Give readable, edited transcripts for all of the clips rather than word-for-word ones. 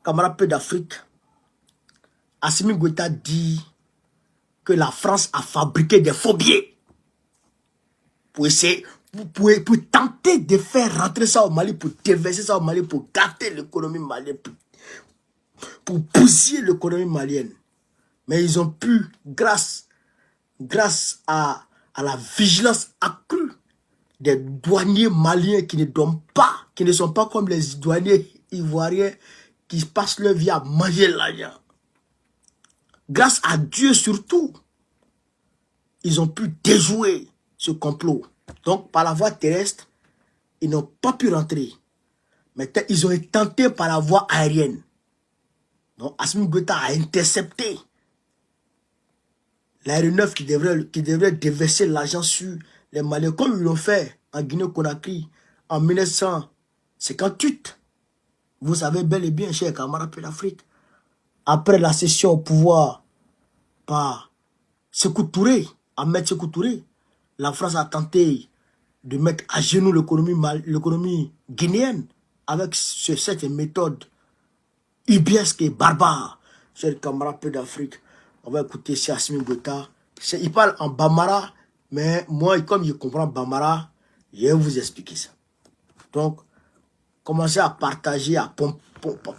camarade peu d'Afrique, Assimi Goïta dit que la France a fabriqué des faux billets pour essayer, pour tenter de faire rentrer ça au Mali, pour déverser ça au Mali, pour gâter l'économie malienne, pour bousiller l'économie malienne. Mais ils ont pu, grâce à la vigilance accrue des douaniers maliens qui ne dorment pas, qui ne sont pas comme les douaniers ivoiriens qui passent leur vie à manger l'argent. Grâce à Dieu surtout, ils ont pu déjouer ce complot. Donc, par la voie terrestre, ils n'ont pas pu rentrer. Mais ils ont tenté par la voie aérienne. Donc, Assimi Goïta a intercepté l'aéronef qui devrait déverser l'argent sur les Maliens, comme ils l'ont fait en Guinée-Conakry en 1958. Vous savez bel et bien, chers camarades de l'Afrique, après la cession au pouvoir par Sékou Touré, Ahmed Sékou Touré, la France a tenté de mettre à genoux l'économie guinéenne avec cette méthode ubiesque et barbare. Chers camarades d'Afrique, on va écouter si Assimi Goïta. Il parle en Bambara, mais moi, comme je comprends Bambara, je vais vous expliquer ça. Donc, commencez à partager, à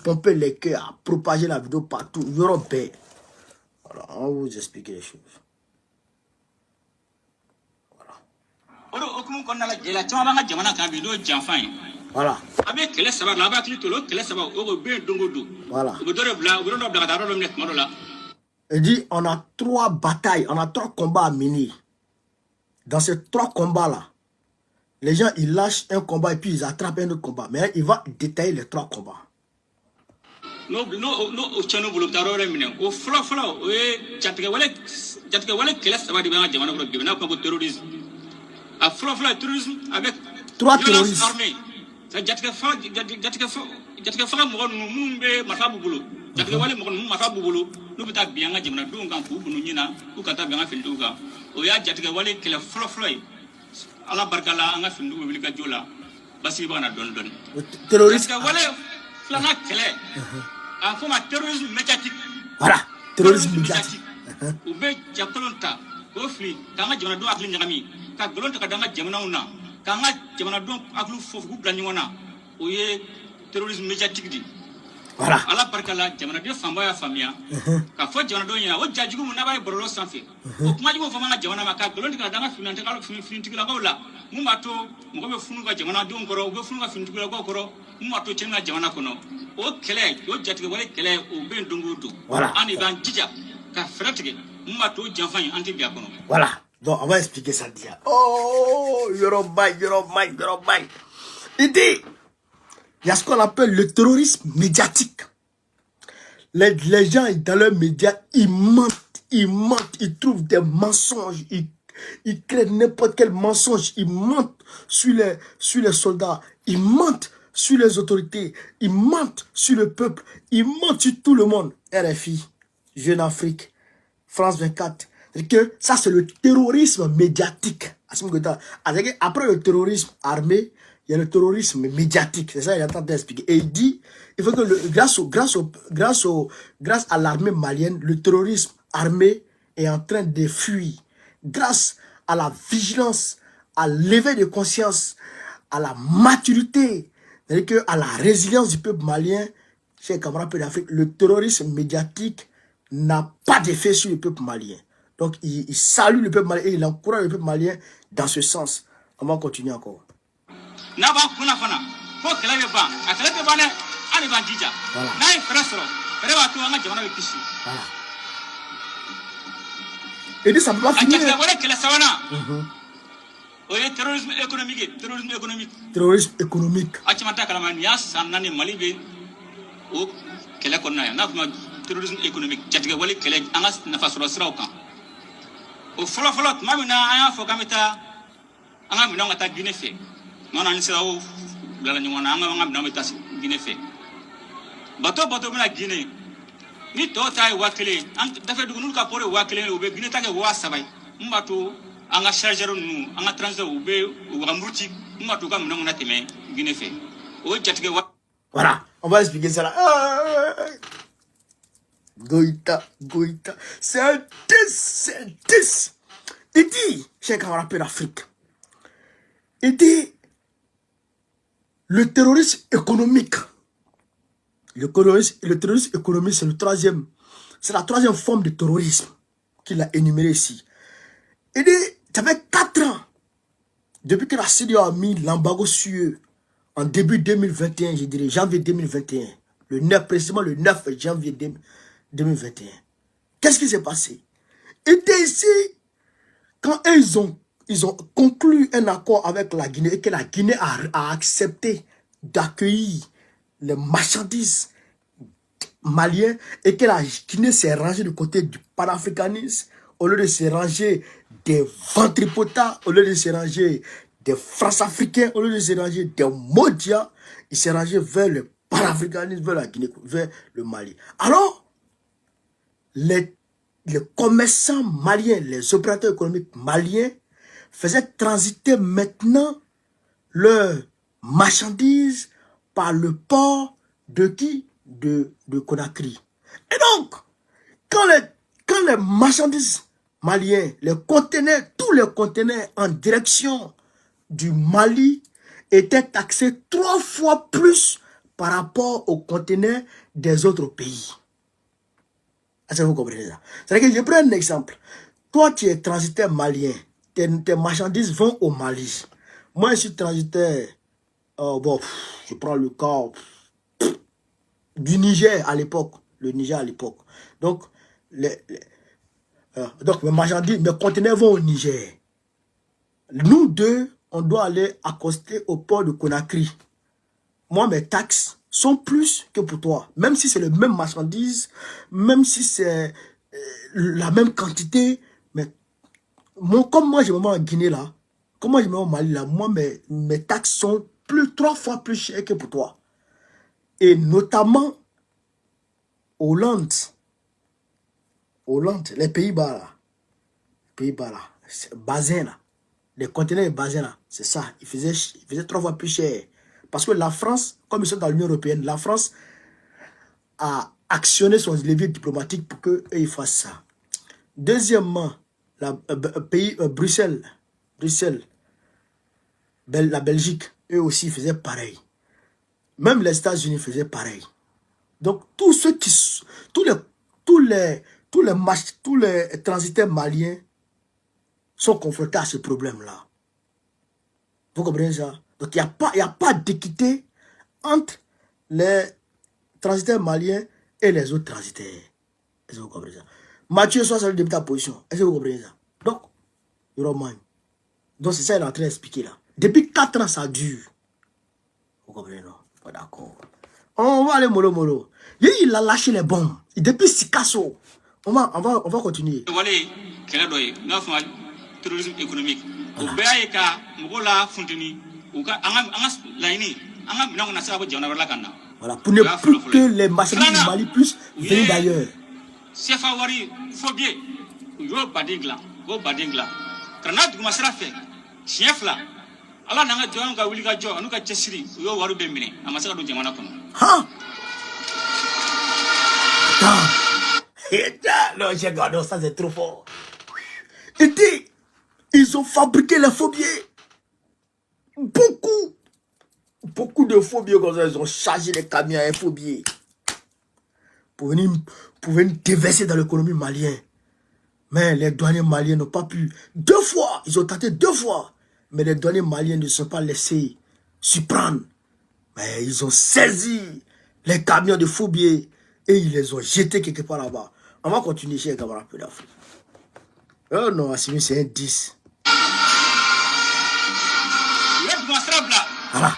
pomper les cœurs, à propager la vidéo partout. Voilà, on va vous expliquer les choses. Voilà. Voilà. Il dit, on a 3 batailles, on a 3 combats à mener. Dans ces 3 combats-là, les gens, ils lâchent un combat et puis ils attrapent un autre combat. Mais il va détailler les 3 combats. Avec 3 terroristes. Voilà, terrorisme médiatique. Terrorisme médiatique. Voilà. Allah barkala jamana de famba ya famia ka fo jamana do nya o jajigu mun nabaye borolo sanfe o kuma jigo fama jamana maka golon ka danga finante ka fintikila ko la mu mato mo be funu ka jamana do ngoro be funu ka fintikila ko koro mu mato chenga jamana kono o kele o jatiga wala kele o be ndungudu ani ban jija ka fratige mu mato janfan anti bia kono. Voilà. Donc on va expliquer ça dia. Oh, Yoruba. Il dit il y a ce qu'on appelle le terrorisme médiatique. Les gens, dans leurs médias, ils mentent, ils trouvent des mensonges, ils créent n'importe quel mensonge, ils mentent sur les soldats, ils mentent sur les autorités, ils mentent sur le peuple, ils mentent sur tout le monde. RFI, Jeune Afrique, France 24. Que ça, c'est le terrorisme médiatique. Après le terrorisme armé, il y a le terrorisme médiatique. C'est ça qu'il est en train d'expliquer. Et il dit, il faut que grâce à l'armée malienne, le terrorisme armé est en train de fuir. Grâce à la vigilance, à l'éveil de conscience, à la maturité, c'est-à-dire à la résilience du peuple malien, chers camarades d'Afrique, le terrorisme médiatique n'a pas d'effet sur le peuple malien. Donc, il salue le peuple malien et il encourage le peuple malien dans ce sens. On va continuer encore. Voilà. Et dit ça ne peut pas finir. Terrorisme économique. Terrorisme économique. Terrorisme économique. Au follow, mamina aya fo kamita anga minonga ta Guinée fe nona ni sera o la nyona anga minonga ta Guinée fe bato mina Guinée ni to tay wakile an dafa dugu nul ka pore wakile o be Guinée ta ke wa sabay mbato anga chargeur nu anga transfer o be o ramruti mbato ka minonga na teme Guinée fe o jatige wa Voilà, on va expliquer ça là. Goïta, Goïta, c'est un 10, c'est un 10. Il dit, j'ai un rappel l'Afrique. Il dit, le terrorisme économique. Le terrorisme économique, c'est la troisième forme de terrorisme qu'il a énuméré ici. Il dit, ça fait 4 ans, depuis que la CEDEAO a mis l'embargo sur eux, en début 2021, je dirais, janvier 2021, précisément le 9 janvier 2021. Qu'est-ce qui s'est passé? Il était ici, quand ils ont conclu un accord avec la Guinée et que la Guinée a accepté d'accueillir les marchandises maliennes et que la Guinée s'est rangée du côté du panafricanisme au lieu de se ranger des ventripotas, au lieu de se ranger des France-Africains, au lieu de se ranger des Maudias, il s'est rangé vers le panafricanisme, vers la Guinée, vers le Mali. Alors, les commerçants maliens, les opérateurs économiques maliens faisaient transiter maintenant leurs marchandises par le port de qui? De Conakry. Et donc, quand les marchandises maliens, les conteneurs, tous les conteneurs en direction du Mali étaient taxés 3 fois plus par rapport aux conteneurs des autres pays. Est-ce que vous comprenez ça? C'est-à-dire que je prends un exemple. Toi, tu es transitaire malien. Tes marchandises vont au Mali. Moi, je suis transitaire. Bon, je prends le cas du Niger à l'époque. Le Niger à l'époque. Donc, mes marchandises, mes conteneurs vont au Niger. Nous deux, on doit aller accoster au port de Conakry. Moi, mes taxes sont plus que pour toi. Même si c'est le même marchandise, même si c'est la même quantité. Mais comme moi, je me mets en Guinée là, comme moi, je me mets au Mali là, moi, mes taxes sont 3 fois plus chères que pour toi. Et notamment, Hollande, les Pays-Bas là, Bazin là, les conteneurs Bazin là, c'est ça, ils faisaient 3 fois plus cher. Parce que la France, comme ils sont dans l'Union européenne, la France a actionné son levier diplomatique pour qu'ils fassent ça. Deuxièmement, Bruxelles, la Belgique, eux aussi faisaient pareil. Même les États-Unis faisaient pareil. Donc, tous les transitaires maliens sont confrontés à ce problème-là. Vous comprenez ça? Donc, il n'y a pas d'équité entre les transitaires maliens et les autres transitaires. Est-ce que vous comprenez ça? Mathieu, soit salut de ta position. Est-ce que vous comprenez ça? Donc, c'est ça qu'il est en train d'expliquer là. Depuis 4 ans, ça dure. Vous comprenez, non? Pas d'accord. On va aller mollo. Il a lâché les bombes. Depuis Sikasso. On va continuer. Terrorisme économique. Voilà. Voilà, pour ne plus que les marchandises du Mali puissent venir d'ailleurs. Non, ça c'est trop fort. Et dit, ils ont fabriqué les phobies. Beaucoup de phobies comme ça. Ils ont chargé les camions à phobies. Pour venir déverser dans l'économie malienne. Mais les douaniers maliens n'ont pas pu. 2 fois, ils ont tenté 2 fois. Mais les douaniers maliens ne se sont pas laissés surprendre. Mais ils ont saisi les camions de phobies et ils les ont jetés quelque part là-bas. On va continuer chez les camarades d'Afrique. Oh non, Assimi, c'est un 10. Voilà.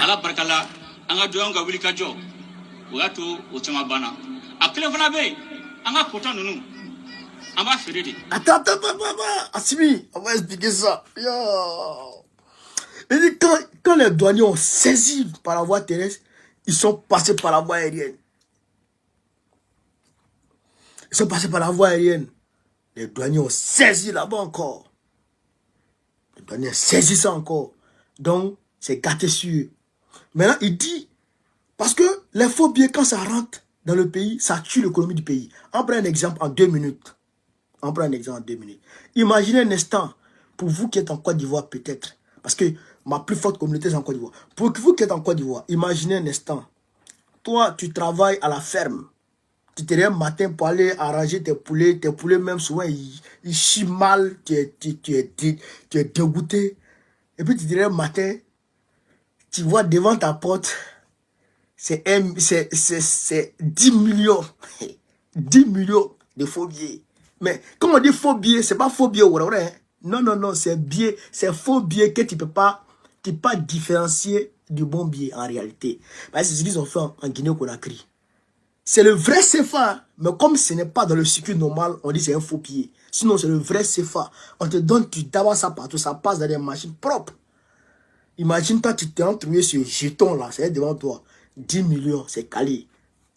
Ala barkala anga do anga wuli kajo wato o chama bana akle fana be anga kota nunu On va faire des. Attends, Assimi, on va expliquer ça. Yo. Il dit quand les douaniers ont saisi par la voie terrestre, ils sont passés par la voie aérienne. Ils sont passés par la voie aérienne. Les douaniers ont saisi là-bas encore. Les douaniers ont saisi ça encore. Donc, c'est gâté sur eux. Maintenant, il dit, parce que les faux billets, quand ça rentre dans le pays, ça tue l'économie du pays. On prend un exemple en 2 minutes. Imaginez un instant, pour vous qui êtes en Côte d'Ivoire peut-être, parce que ma plus forte communauté est en Côte d'Ivoire. Pour vous qui êtes en Côte d'Ivoire, imaginez un instant. Toi, tu travailles à la ferme. Tu te lèves un matin pour aller arranger tes poulets. Tes poulets, même souvent, ils chient mal. Tu es dégoûté. Et puis, tu te lèves un matin. Tu vois devant ta porte, c'est 10 millions. 10 millions de faux billets. Mais quand on dit faux billets, c'est pas faux billets. Hein? Non, c'est faux billets que tu peux pas différencier du bon billet en réalité. Parce que c'est ce qu'ils ont fait en Guinée-Conakry. C'est le vrai CFA, mais comme ce n'est pas dans le circuit normal, on dit c'est un faux billet. Sinon, c'est le vrai CFA. On te donne, tu t'avances ça partout, ça passe dans des machines propres. Imagine toi, tu t'es retrouvé ce jeton là, c'est devant toi. 10 millions, c'est calé.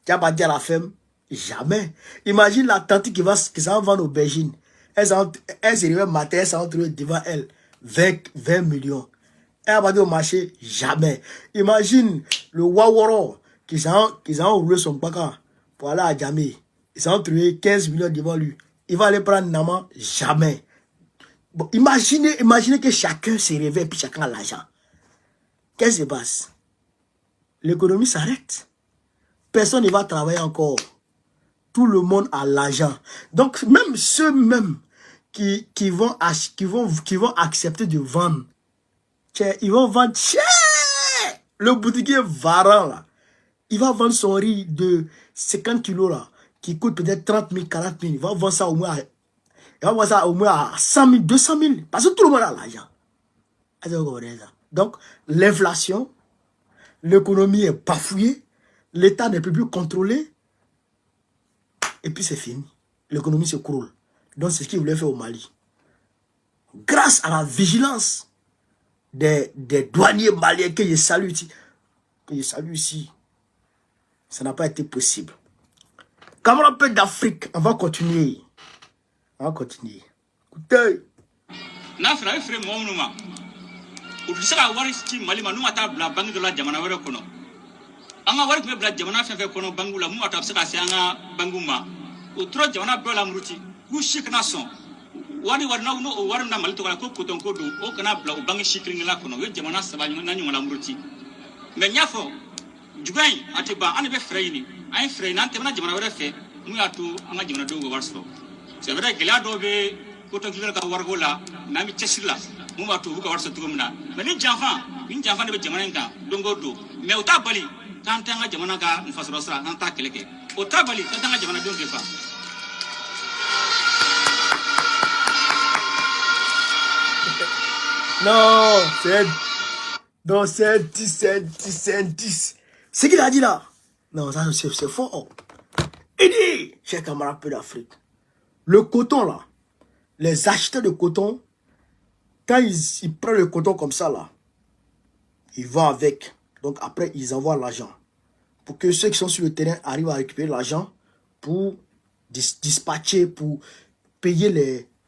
Tu n'as pas dit à la femme, jamais. Imagine la tante qui s'en vend aubergines. Elle s'est réveillée matin, elle s'est retrouvée devant elle. 20 millions. Elle n'a pas dit au marché, jamais. Imagine le Waworo qui s'est enroulé son baka pour aller à Djamé. Ils ont trouvé 15 millions devant lui. Il va aller prendre Naman, jamais. Bon, imaginez que chacun se réveille et chacun a l'argent. Qu'est-ce qui se passe? L'économie s'arrête. Personne ne va travailler encore. Tout le monde a l'argent. Donc, même ceux qui vont accepter de vendre, ils vont vendre cher. Le boutiquier varan, là, il va vendre son riz de 50 kilos, là, qui coûte peut-être 30 000, 40 000. Il va vendre ça au moins à 100 000, 200 000. Parce que tout le monde a l'argent. Donc, l'inflation, l'économie est bafouillée, l'État ne peut plus contrôler, et puis c'est fini. L'économie se croule. Donc, c'est ce qu'ils voulaient faire au Mali. Grâce à la vigilance des douaniers maliens que je salue ici, ça n'a pas été possible. Camarades peu d'Afrique, on va continuer. Écoutez. Udisaka wari sti mali ma numa ta bla bangi de la jamana wɛrɛ kɔnɔ an ka wari tun bɛ bila jamana fɛn fɛn kɔnɔ bangu la mun ta se ka se an ka bangu ma o tora jamana bɛɛ la muruti k'u si kana sɔn wari n'o o wari na mali tɔgɔ la ko koton ko don o kana bila o bangi si kelen-kelenna kɔnɔ o ye jamana 3 ɲɔgɔn la muruti mais n y'a fɔ juguya in a tɛ ban an de bɛ fɛɛrɛ ɲini an ye fɛɛrɛ ɲini an tɛmɛna jamana wɛrɛ fɛ mun y'a to an ka jamanadenw ka wari sɔrɔ c'est vrai gɛlɛya dɔw bɛ koton kelen ka wariko la mais an bɛ cɛsiri la mun b'a to u ka wari sɔrɔ cogo min na mais ni janfan de bɛ jamana in kan don o don mais o t'a bali k'an tɛ an ka jamana ka nafasɔrɔ sira an t'a kɛlɛ kɛ o t'a bali k'an tɛ an ka jamanadenw de fa. Non, c'est 10. C'est qu'il a dit là. Non, ça c'est faux. Il dit, chers camarades peu d'Afrique, le coton là, les acheteurs de coton, quand ils prennent le coton comme ça là, ils vont avec. Donc après, ils envoient l'argent. Pour que ceux qui sont sur le terrain arrivent à récupérer l'argent pour dispatcher, pour payer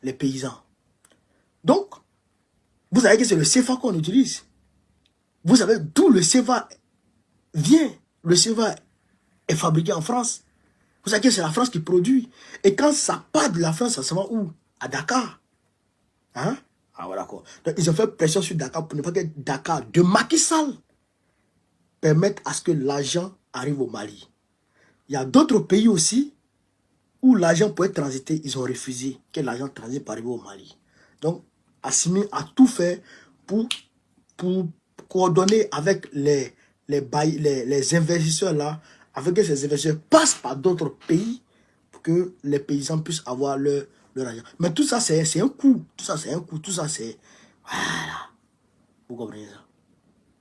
les paysans. Donc, vous savez que c'est le CFA qu'on utilise. Vous savez d'où le CFA vient. Le CFA est fabriqué en France. Vous savez que c'est la France qui produit. Et quand ça part de la France, ça se va où? À Dakar. Hein? Ah voilà quoi. Donc ils ont fait pression sur Dakar pour ne pas que Dakar, de Macky Sall, permette à ce que l'argent arrive au Mali. Il y a d'autres pays aussi où l'argent peut être transité. Ils ont refusé que l'argent transite pour arriver au Mali. Donc Assimi a tout fait pour coordonner avec les investisseurs là, afin que ces investisseurs passent par d'autres pays pour que les paysans puissent avoir leur argent. Mais tout ça, c'est un coût. Tout ça, c'est un coût. Tout ça, c'est... Voilà. Vous comprenez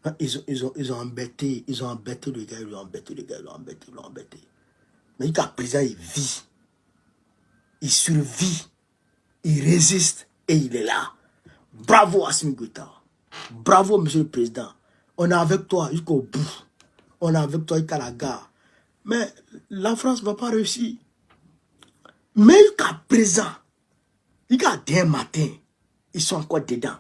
ça? Ils ont embêté le gars, ils l'ont embêté. Mais jusqu'à présent, il vit. il survit, il résiste et il est là. Bravo Assimi Goïta. Bravo Monsieur le Président. On est avec toi jusqu'au bout. On est avec toi jusqu'à la gare. Mais la France ne va pas réussir. Mais jusqu'à présent, jusqu'à demain matin, ils sont encore dedans.